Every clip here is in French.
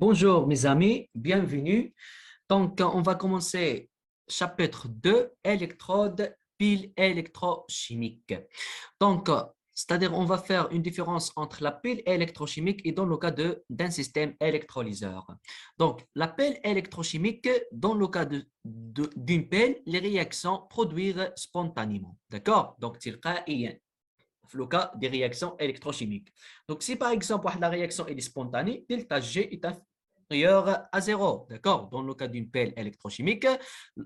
Bonjour mes amis, bienvenue. Donc, on va commencer chapitre 2, électrodes, piles électrochimiques. Donc, c'est-à-dire on va faire une différence entre la pile électrochimique et dans le cas d'un système électrolyseur. Donc, la pile électrochimique, dans le cas d'une pile, les réactions produisent spontanément. D'accord? Donc, تلقائيا. Le cas des réactions électrochimiques. Donc, si par exemple la réaction est spontanée, delta G est inférieur à zéro. D'accord? Dans le cas d'une pelle électrochimique,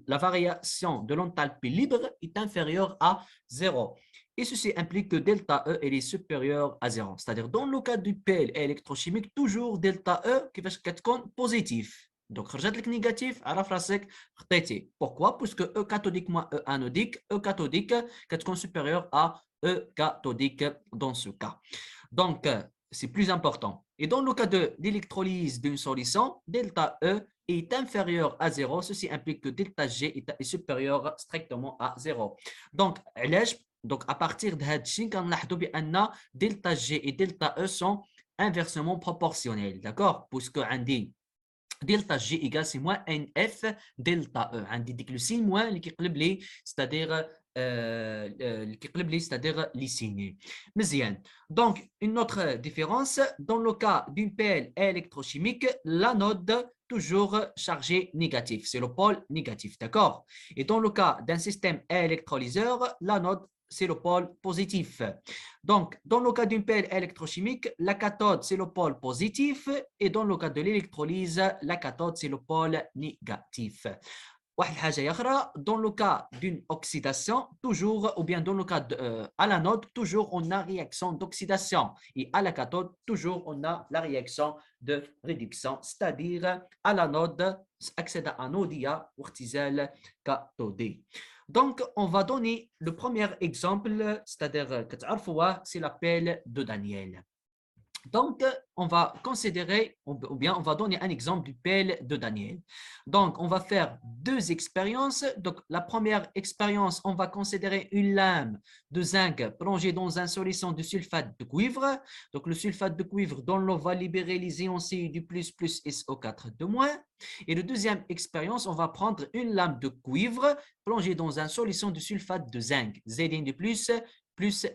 la variation de l'enthalpie libre est inférieure à zéro. Et ceci implique que delta E est supérieur à zéro. C'est-à-dire, dans le cas d'une pelle électrochimique, toujours delta E qui va être positif. Donc, رجعت لك négatif, عرف راسك خطيتي. Pourquoi? Puisque E cathodique moins E anodique, E cathodique كتكون supérieur à E cathodique dans ce cas. Donc, c'est plus important. Et dans le cas de l'électrolyse d'une solution, delta E est inférieur à 0. Ceci implique que delta G est supérieur strictement à 0. Donc, à partir de ce كنلاحظوا بأن delta G et delta E sont inversement proportionnels. D'accord? Puisque عندي delta G égale c'est moins NF delta E. عندي ديك لو سين موان اللي كيقلب لي c'est-à-dire c'est-à-dire les signes. مزيان. Donc, une autre différence, dans le cas d'une pelle électrochimique, l'anode toujours chargée négatif, c'est le pôle négatif, d'accord? Et dans le cas d'un système électrolyseur, l'anode c'est le pôle positif. Donc, dans le cas d'une pelle électrochimique, la cathode, c'est le pôle positif, et dans le cas de l'électrolyse, la cathode, c'est le pôle négatif. Dans le cas d'une oxydation, toujours, ou bien dans le cas à l'anode, toujours on a réaction d'oxydation. Et à la cathode, toujours on a la réaction de réduction, c'est-à-dire à l'anode, accède à anodia ou cathodé. Donc, on va donner le premier exemple, c'est-à-dire c'est l'appel de Daniel. Donc, on va considérer, ou bien on va donner un exemple du pelle de Daniel. Donc, on va faire deux expériences. Donc, la première expérience, on va considérer une lame de zinc plongée dans une solution de sulfate de cuivre. Donc, le sulfate de cuivre dans l'eau va libérer les ions Cu du plus SO4 de moins. Et la deuxième expérience, on va prendre une lame de cuivre plongée dans une solution de sulfate de zinc, Zn de plus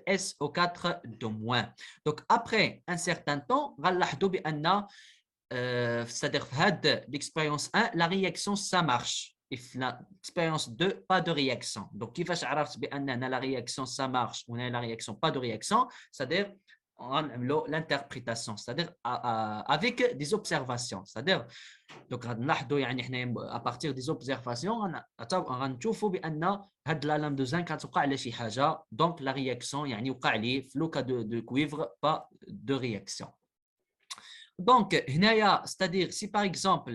SO4 de moins. Donc, après un certain temps, c'est-à-dire l'expérience 1, la réaction, ça marche. Et l'expérience 2, pas de réaction. Donc, كيفاش عرفت بأن la réaction, ça marche ou la réaction, pas de réaction, c'est-à-dire l'interprétation, c'est-à-dire avec des observations. C'est-à-dire, donc غنلاحظوا يعني حنا à partir des observations غنشوفوا بان هاد لا لام دو زان كتوقع على شي حاجه دونك لا رياكسيون يعني وقع لي في لو كا دو كويفر با دو رياكسيون. Donc, c'est-à-dire, si par exemple,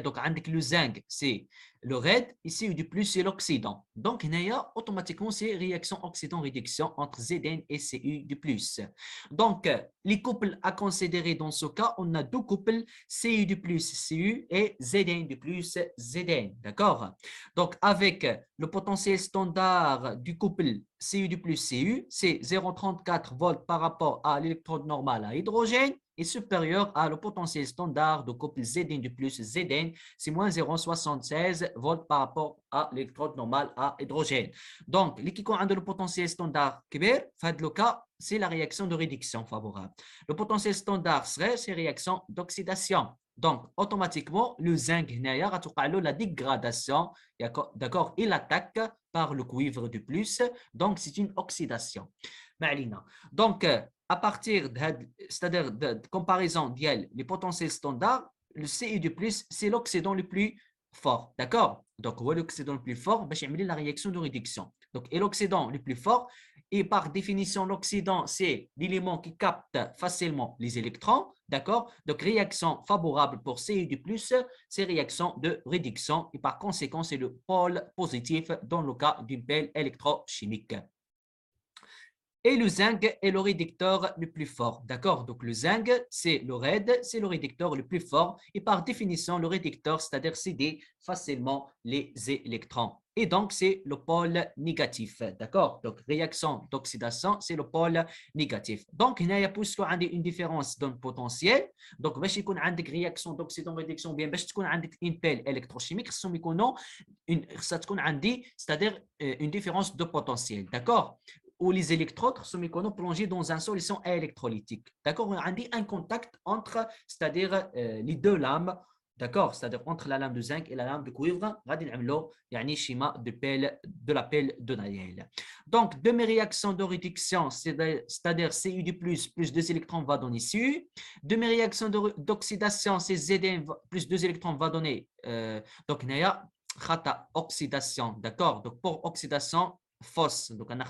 donc, le zinc, c'est le red, ici, du plus, c'est l'oxydant. Donc, automatiquement, c'est réaction oxydant-réduction entre Zn et Cu du plus. Donc, les couples à considérer dans ce cas, on a deux couples, Cu du plus Cu et Zn du plus Zn. D'accord? Donc, avec le potentiel standard du couple Cu du plus Cu, c'est 0,34 volts par rapport à l'électrode normale à hydrogène est supérieur à le potentiel standard de couple Zn du plus Zn, c'est moins 0,76 volts par rapport à l'électrode normale à hydrogène. Donc, l'équivalent a le potentiel standard كبير, في le cas, c'est la réaction de réduction favorable. Le potentiel standard serait ces réactions d'oxydation. Donc, automatiquement, le zinc la dégradation, d'accord, il attaque par le cuivre du plus, donc c'est une oxydation. Donc, à partir c'est-à-dire de comparaison d'IEL, les potentiels standards, le Ci du plus, c'est l'oxydant le plus fort. D'accord? Donc, l'oxydant le plus fort, c'est la réaction de réduction. Donc, et l'oxydant le plus fort, et par définition, l'oxydant, c'est l'élément qui capte facilement les électrons. D'accord? Donc, réaction favorable pour Ci du plus, c'est réaction de réduction. Et par conséquent, c'est le pôle positif dans le cas d'une pelle électrochimique. Et le zinc est le réducteur le plus fort. D'accord? Donc, le zinc, c'est le RAID, c'est le réducteur le plus fort. Et par définition, le réducteur, c'est-à-dire céder facilement les électrons. Et donc, c'est le pôle négatif. D'accord? Donc, réaction d'oxydation, c'est le pôle négatif. Donc, il y a une différence dans le potentiel. Donc, باش يكون عندك réaction d'oxydation réduction bien باش تكون عندك une pelle électrochimique خصهم يكونوا c'est-à-dire une différence de potentiel. D'accord? Où les électrodes sont plongés dans une solution électrolytique. D'accord? On a un contact entre, c'est-à-dire les deux lames, d'accord? C'est-à-dire entre la lame de zinc et la lame de cuivre, il y a un schéma de la pelle de Daniel. Donc, demi-réaction de réduction, c'est-à-dire CU plus 2 électrons va donner CU. Demi-réaction d'oxydation, c'est ZN plus 2 électrons va donner, donc il y a oxydation, d'accord? Donc, pour oxydation, fausse. Donc, on a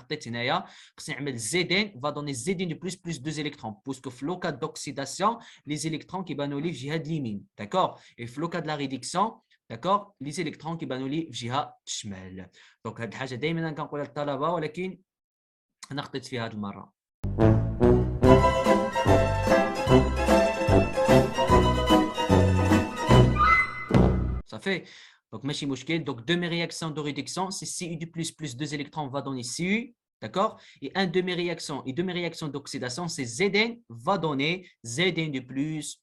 Zn va donner Zn de plus 2 électrons. Puisque le cas d'oxydation, les électrons qui banent olive jihad limine. D'accord? Et le cas de la réduction, d'accord? Les électrons qui banent olive jihad shmal. Donc, هذه الحاجة دائما كنقولها للطلبة ولكن أنا خطيت فيها هذه المرة. Ça fait. Donc, ماشي مشكل. Donc, demi-réaction de réduction, c'est Cu plus 2 électrons va donner Cu. D'accord? Et un demi-réaction d'oxydation, c'est Zn va donner Zn de plus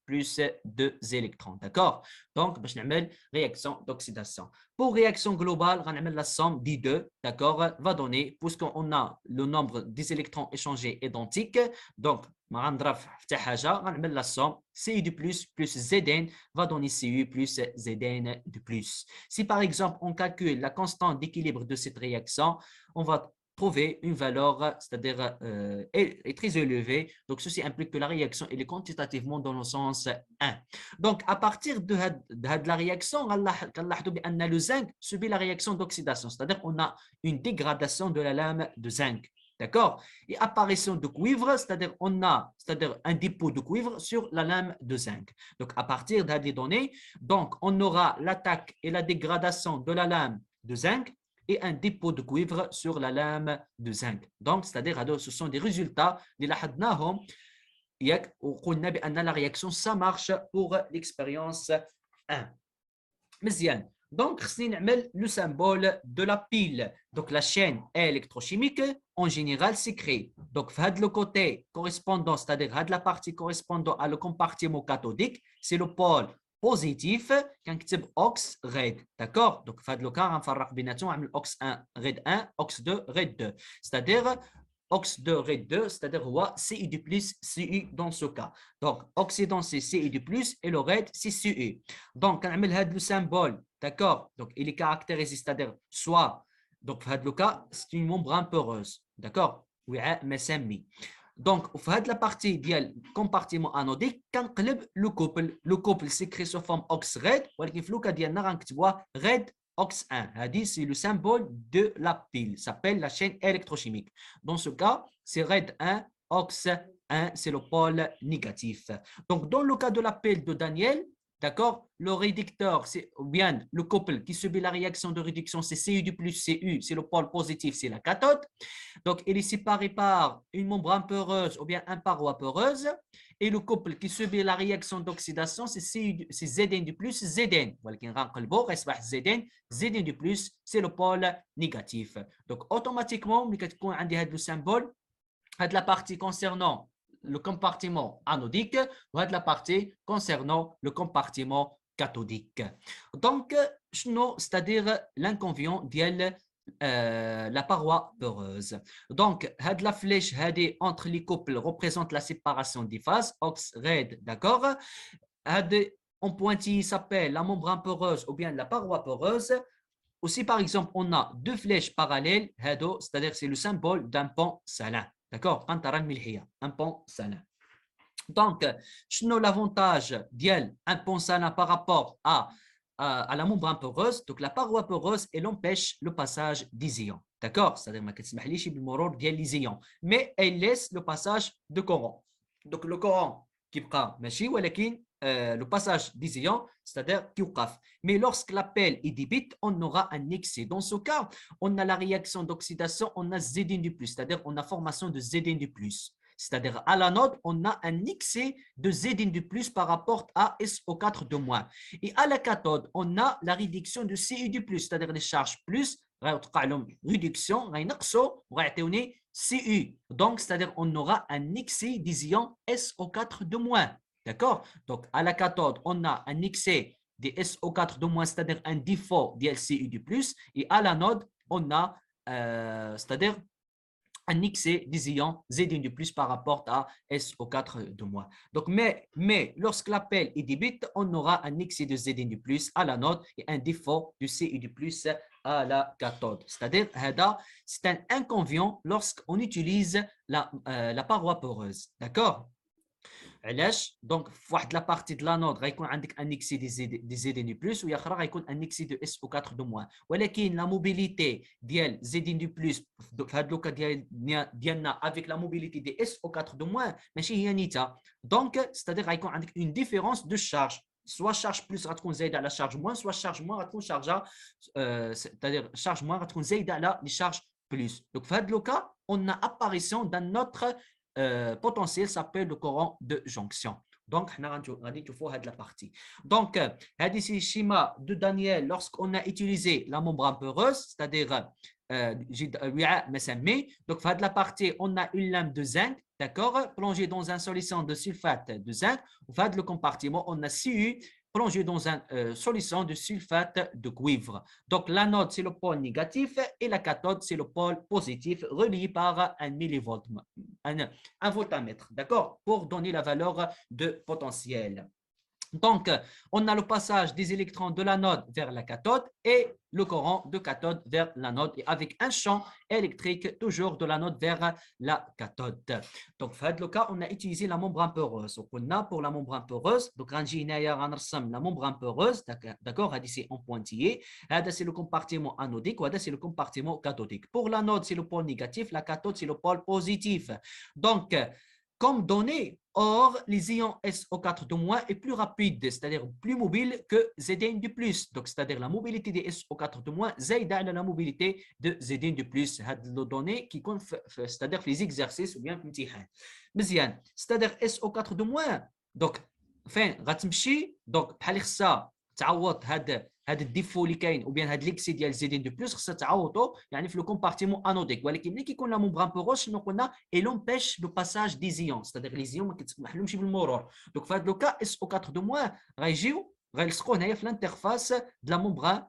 2 électrons. D'accord? Donc, باش نعمل réaction d'oxydation. Pour réaction globale, on a la somme des deux, d'accord, va donner, puisqu'on a le nombre des électrons échangés identique, donc, on a la somme Cu de plus Zn va donner Cu plus Zn de plus. Si par exemple, on calcule la constante d'équilibre de cette réaction, on va trouver une valeur, c'est-à-dire est très élevée. Donc, ceci implique que la réaction est quantitativement dans le sens 1. Donc, à partir de la réaction, le zinc subit la réaction d'oxydation, c'est-à-dire on a une dégradation de la lame de zinc. D'accord? Et apparition de cuivre, c'est-à-dire on a un dépôt de cuivre sur la lame de zinc. Donc, à partir de ces données, donc, on aura l'attaque et la dégradation de la lame de zinc et un dépôt de cuivre sur la lame de zinc. Donc, c'est-à-dire ce sont des résultats اللي لاحظناهم وقلنا بأن la réaction ça marche pour l'expérience 1. مزيان. Donc, خصني نعمل le symbole de la pile. Donc, la chaîne électrochimique, en général, c'est créé. Donc, le côté correspondant, c'est-à-dire la partie correspondant à le compartiment cathodique, c'est le pôle positif كنكتب ox red. D'accord? Donc, في هذا le cas, غنفرق بيناتهم نعمل ox 1 red 1 ox 2 red 2. C'est-à-dire ox 2 red 2, c'est-à-dire Ci du plus Cu dans ce cas. Donc, oxydant c'est Ci du plus et le red c'est Cu. Donc, on a le symbole, d'accord? Donc, il est caractérisé, c'est-à-dire soit, donc, dans le cas, c'est une membrane peureuse, d'accord? وعاء مسمي. Donc, في هذه la partie ديال compartiment anodique كنقلب le couple s'écrit sous forme ox red ولكن في لوكا ديالنا غنكتبوها red ox 1. C'est le symbole de la pile, s'appelle la chaîne électrochimique. Dans ce cas, c'est red 1 ox 1, c'est le pôle négatif. Donc, dans le cas de la pile de Daniel, d'accord, le réducteur, c'est bien le couple qui subit la réaction de réduction, c'est Cu du plus Cu, c'est le pôle positif, c'est la cathode. Donc, il est séparé par une membrane peureuse ou bien une paroi peureuse. Et le couple qui subit la réaction d'oxydation, c'est Zn du plus Zn. Zn du plus, c'est le pôle négatif. Donc, automatiquement, on a le symbole de la partie concernant le compartiment anodique ou de la partie concernant le compartiment cathodique. Donc, c'est-à-dire l'inconvénient de la paroi peureuse. Donc, la flèche entre les couples représente la séparation des phases, ox red, d'accord? En pointillé s'appelle la membrane peureuse ou bien la paroi peureuse. Aussi, par exemple, on a deux flèches parallèles, c'est-à-dire c'est le symbole d'un pont salin. D'accord? Un pont salin. Donc, l'avantage d'un pont salin par rapport à la membrane peureuse. Donc, la paroi peureuse, elle empêche le passage des ions. D'accord? C'est-à-dire les ions. Mais elle laisse le passage de courant. Donc, le courant qui prend ماشي ولكن le passage des ions, c'est-à-dire كيوقف. Mais lorsque l'appel est débite, on aura un excès. Dans ce cas, on a la réaction d'oxydation, on a Zn du plus, c'est-à-dire on a formation de Zn du plus. C'est-à-dire à l'anode, on a un excès de Zn du plus par rapport à SO4 de moins. Et à la cathode, on a la réduction de Cu du plus, c'est-à-dire les charges plus, réduction, Cu. Donc, c'est-à-dire on aura un excès des ions SO4 de moins. D'accord? Donc, à la cathode, on a un excès des SO4 de moins, c'est-à-dire un défaut des Cu du plus. Et à l'anode, on a, c'est-à-dire un excès des ions Zn du plus par rapport à SO4 de moins. Donc, mais lorsque l'appel est débite, on aura un excès de Zn du plus à l'anode et un défaut du Cu du plus à la cathode. C'est-à-dire, c'est un inconvénient lorsqu'on utilise la paroi poreuse. D'accord? علاش دونك في واحد لا بارتي د لانود غيكون عندك ان اكسي دي زد ان بلس وهي اخرى غيكون ان اكسي دو اس او 4 دو موان ولكن لا موبيليتي ديال زد ان دو بلس في هذا لوكا ديالنا افيك لا موبيليتي دي اس او 4 دو موان ماشي هي نيتا دونك ستادير غيكون عندك اون ديفيرونس دو شارج سوا شارج بلس غتكون زايده على شارج موان سوا شارج موان غتكون شارجه ستادير شارج موان غتكون زايده على لي شارج بلس دونك في هذا لوكا اون اباريسيون دان نوتر potentiel s'appelle le courant de jonction. Donc, on a dit qu'il faut la partie. Donc, c'est le schéma de Daniel lorsqu'on a utilisé la membrane poreuse, c'est-à-dire donc, dans la partie, on a une lame de zinc, d'accord, plongée dans une solution de sulfate de zinc. Dans le compartiment, on a Cu plongé dans une solution de sulfate de cuivre. Donc, l'anode, c'est le pôle négatif et la cathode, c'est le pôle positif relié par un millivolt, un voltamètre, d'accord, pour donner la valeur de potentiel. Donc, on a le passage des électrons de l'anode vers la cathode et le courant de cathode vers l'anode et avec un champ électrique toujours de l'anode vers la cathode. Donc, dans le cas, on a utilisé la membrane poreuse. Donc, on a pour la membrane poreuse, donc la membrane poreuse, d'accord, c'est en pointillé. C'est le compartiment anodique, c'est le compartiment cathodique. Pour l'anode, c'est le pôle négatif, la cathode, c'est le pôle positif. Donc, comme donné, or, les ions SO4 de moins est plus rapide, c'est-à-dire plus mobile que Zn de plus. Donc, c'est-à-dire la mobilité des SO4 de moins, zaïda la mobilité de Zn de plus. C'est les données qui comptent, c'est-à-dire les exercices ou bien مزيان. C'est-à-dire SO4 de moins. Donc, فين غتمشي donc بحال خصها تعوض هذا الديفو اللي كاين او بيان هذا ليكسي ديال زيدين دو بلس خصها تعوضو يعني في لو كومبارتيمون انوديك ولكن ملي كيكون لا مومبران بوروس شنو قلنا اي لومبيش لو باساج دي زيون ستادير لي زيون ما كيتسمحلهمش بالمرور دونك في هذا لو كا اس او 4 دو موان غيجيو غيلصقوا هنايا في الانترفاس د لا مومبران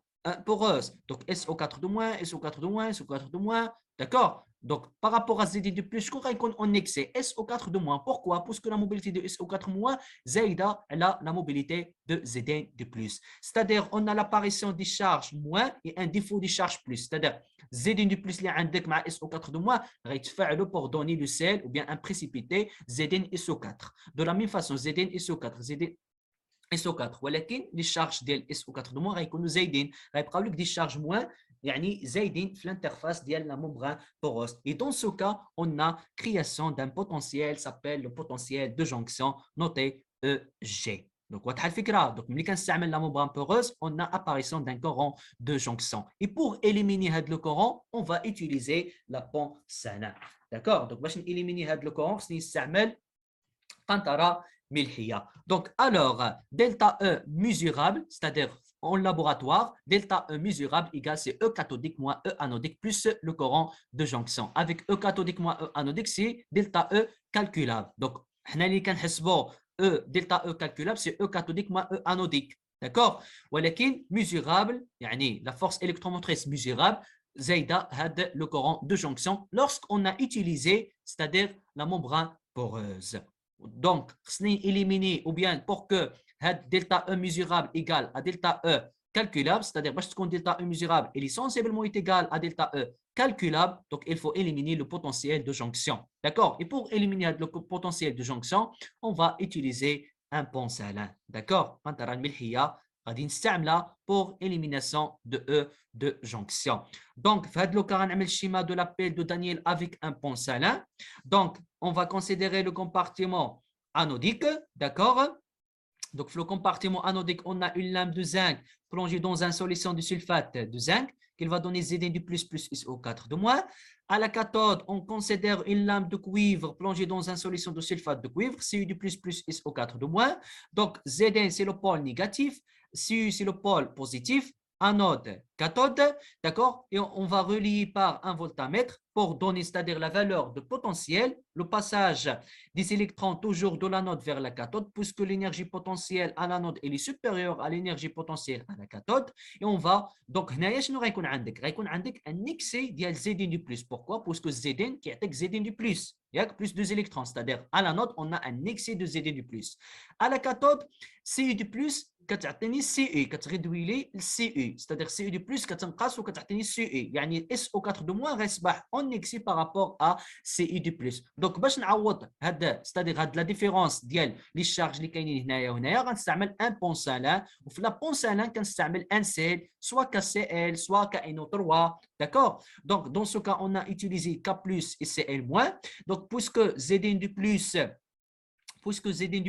poreuse. Donc, SO4 de moins, SO4 de moins, SO4 de moins. D'accord? Donc, par rapport à ZD de plus, qu'on raconte en excès, SO4 de moins. Pourquoi? Parce que la mobilité de SO4 moins, Zaïda, elle a la mobilité de ZD de plus. C'est-à-dire, on a l'apparition des charges moins et un défaut des charges plus. C'est-à-dire, ZD de plus, il y a un deck avec SO4 de moins, il pour donner le sel ou bien un précipité ZN SO4. De la même façon, ZN SO4, ZD SO4 ولكن les charges ديال SO4 de moins غيكونوا زايدين غيبقاو لك دي charges moins يعني زايدين في l'interface ديال la membrane poreuse et dans ce cas on a création d'un potentiel s'appelle le potentiel de jonction noté EG. Donc واضحه الفكره donc ملي كنستعمل la membrane poreuse on a apparition d'un courant de jonction et pour éliminer هذا le courant on va utiliser la pompe Sana. D'accord? Donc باش éliminer هذا le courant خصني نستعمل قنطره ملحية. Donc, alors, delta E mesurable, c'est-à-dire en laboratoire, delta E mesurable égale c'est E cathodique moins E anodique plus le courant de jonction. Avec E cathodique moins E anodique, c'est delta E calculable. Donc, E, delta E calculable, c'est E cathodique moins E anodique. D'accord? ولكن mesurable, يعني la force électromotrice mesurable, زايدة هذا le courant de jonction lorsqu'on a utilisé, c'est-à-dire la membrane poreuse. Donc, éliminer ou bien pour que delta E mesurable égale à delta E calculable, c'est-à-dire que delta E mesurable est sensiblement égal à delta E calculable, donc il faut éliminer le potentiel de jonction. D'accord? Et pour éliminer le potentiel de jonction, on va utiliser un pont salin. D'accord? pour élimination de E de jonction. Donc, le cas le schéma de l'appel de Daniel avec un pont salin. Donc, on va considérer le compartiment anodique, d'accord? Donc, le compartiment anodique, on a une lame de zinc plongée dans une solution de sulfate de zinc qui va donner Zn du plus SO4 de moins. À la cathode, on considère une lame de cuivre plongée dans une solution de sulfate de cuivre, Cu du plus SO4 de moins. Donc, Zn, c'est le pôle négatif, Cu, c'est le pôle positif. Anode, cathode, d'accord? Et on va relier par un voltamètre pour donner, c'est-à-dire la valeur de potentiel, le passage des électrons toujours de l'anode vers la cathode, puisque l'énergie potentielle à l'anode est supérieure à l'énergie potentielle à la cathode. Et on va, donc, هنايا شنو غيكون عندك؟ غيكون عندك un excès ديال Zn du plus. Pourquoi? Parce que Zn كيعطيك Zn du plus. Il y a plus de électrons, c'est-à-dire à l'anode, on a un excès de Zn du plus. À la cathode, Cu du plus, كتعطيني CE كتغدوي لي CE c'est-à-dire CE du plus كتنقص وكتعطيني CE يعني SO4 دو موان غيصبح اون اكسي بارابور ا CE du plus. دونك باش نعوض هاد c'est-à-dire هاد لا ديفيرونس ديال لي شارج اللي كاينين هنايا وهنايا غنستعمل ان بونسالان وفي لا بونسالان كنستعمل ان سيل سوا KCl soit KNO3 d'accord. Donc dans ce cas on a utilisé K+ et Cl-. Donc puisque Zn du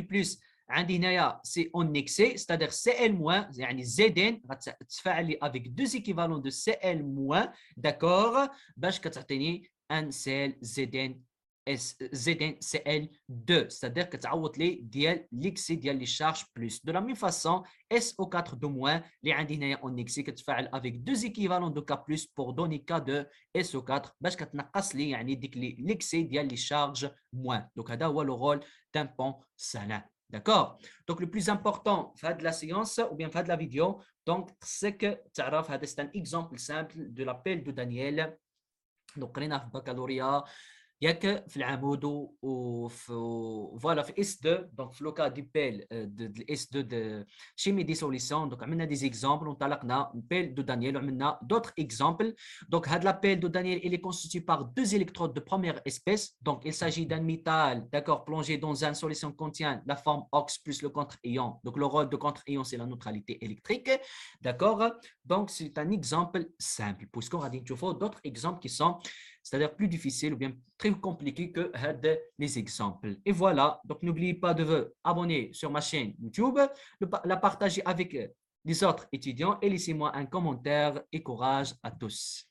plus عندي هنايا سي اون اكسي c'est-à-dire Cl- يعني زدن غتتفاعل لي avec deux équivalents de Cl- d'accord باش كتعطيني ان سيل زدن زدن Cl2 c'est-à-dire كتعوض لي ديال ليكسي ديال لي شارج بلس. دو لا ميم فاسون SO4 دو موان اللي عندي هنايا اون اكسي كتفاعل avec deux équivalents de K+ pour donner K de SO4 باش كتنقص لي يعني ديك ليكسي ديال لي شارج موان. دونك هذا هو لو رول دان بونسالان. D'accord. Donc, le plus important, faire de la science ou bien faire de la vidéo, donc, c'est que tu as c'est un exemple simple de l'appel de Daniel. Donc, on a fait baccalauréat. ياك في العمود فوالا في اس 2 دونك في لوكا دي بيل دو اس 2 دو شيمي دي سوليسيون دونك عملنا دي زيكزامبل وانطلقنا بيل دو دانييل وعملنا دوطخ اكزامبل. دونك هاد لابيل دو دانييل il est constitué par deux électrodes de première espèce. Donc il s'agit d'un métal d'accord plongé dans une solution contient la forme OX plus le contre-ion. Donc le rôle de contre-ion c'est la neutralité électrique, d'accord. Donc c'est un exemple simple puisqu'on va dire d'autres exemples qui sont c'est-à-dire plus difficile ou bien très compliqué que les exemples. Et voilà, donc n'oubliez pas de vous abonner sur ma chaîne YouTube, la partager avec les autres étudiants et laissez-moi un commentaire et courage à tous.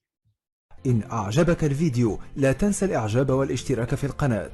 إن أعجبك الفيديو لا تنسى الإعجاب والاشتراك في القناة.